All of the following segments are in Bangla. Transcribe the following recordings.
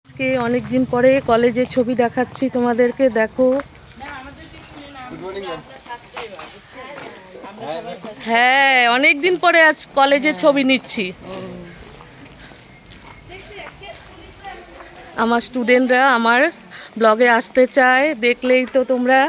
আজকে অনেক দিন পরে কলেজের ছবি দেখাচ্ছি তোমাদেরকে, দেখো। হ্যাঁ, অনেক দিন পরে আজ কলেজের ছবি নিচ্ছি। আমার স্টুডেন্টরা আমার ব্লগে আসতে চায়, দেখলেই তো তোমরা।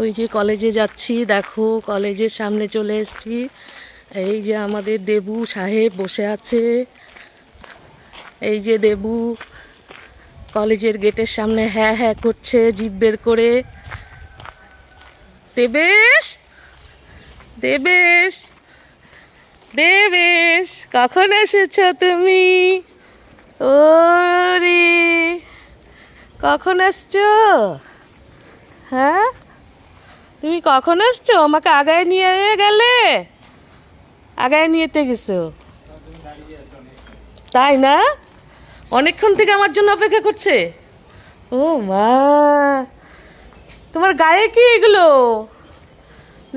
ওই যে কলেজে যাচ্ছি, দেখো কলেজের সামনে চলে এসেছি। এই যে আমাদের দেবু সাহেব বসে আছে, এই যে দেবু কলেজের গেটের সামনে হ্যাঁ হ্যাঁ করছে জিভ বের করে। দেবেশ, দেবেশ, দেবেশ, কখন এসেছ তুমি? ওরে, কখন আসছো? হ্যাঁ, তুমি কখন আসছো? আমাকে আগায় নিয়ে গেলে, আগায় নিয়েতে গেছো, তাই না? অনেকক্ষণ থেকে আমার জন্য অপেক্ষা করছে। ও মা, তোমার গায়ে কি এগুলো?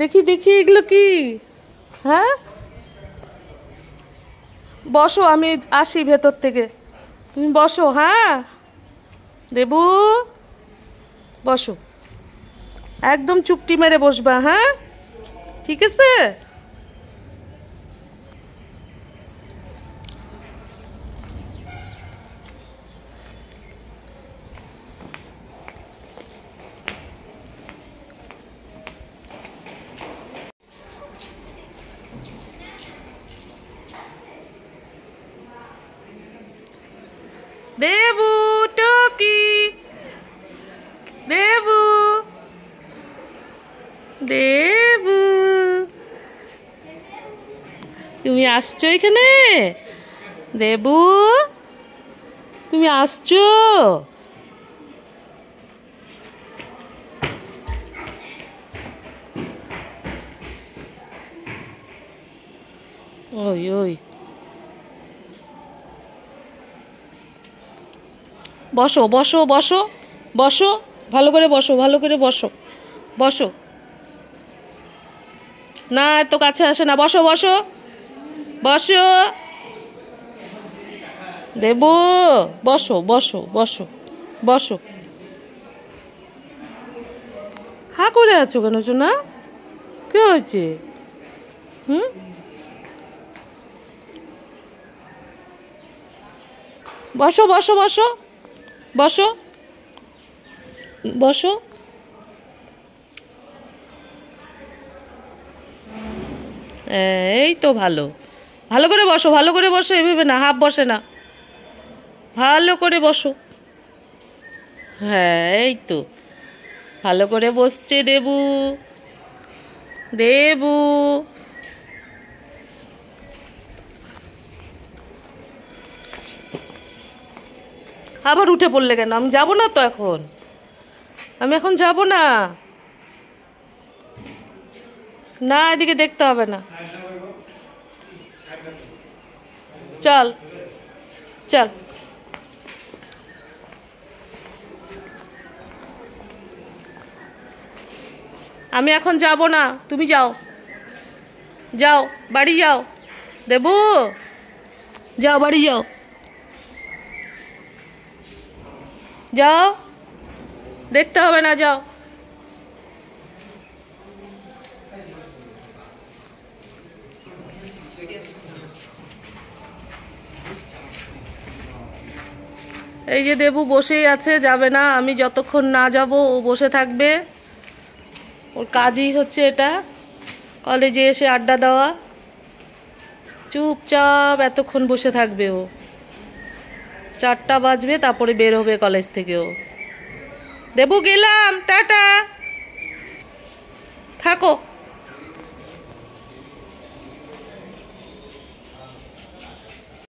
দেখি দেখি, এগুলো কি? হ্যাঁ, বসো, আমি আসি ভেতর থেকে, তুমি বসো। হ্যাঁ দেবু, বসো, একদম চুপটি মেরে বসবা। হ্যাঁ, ঠিক আছে। দেবু, টকি, দেবু, দেবু, তুমি আসছো এখানে? দেবু, তুমি আসছো? ওই ওই, বসো বসো বসো বসো, ভালো করে বসো, ভালো করে বসো, বসো। না, এত কাছে আসে না, বসো বসো বসো। দেবু, বসো বসো বসো বসো। হা করে আছো কেন সোনা? কি হয়েছে? হুম, বসো বসো বসো বসো বসো। এই তো ভালো, ভালো করে বসো, ভালো করে বসো, এভাবে না, হাফ বসে না, ভালো করে বসো। হ্যাঁ, এই তো ভালো করে বসছে দেবু, দেবু। আবার উঠে পড়লে কেন? আমি যাবো না তো এখন, আমি এখন যাব না। না, এদিকে দেখতে হবে না, চল চল। আমি এখন যাব না, তুমি যাও, যাও বাড়ি যাও। দেবু, যাও বাড়ি যাও, যাও, দেখতে হবে না, যাও। এই যে দেবু বসেই আছে, যাবে না। আমি যতক্ষণ না যাব ও বসে থাকবে, ওর কাজই হচ্ছে এটা, কলেজে এসে আড্ডা দেওয়া। চুপচাপ এতক্ষণ বসে থাকবে ও, 4টা বাজবে তারপরে বের হবে কলেজ থেকে ও। দেবু, গেলাম, টাটা, থাকো।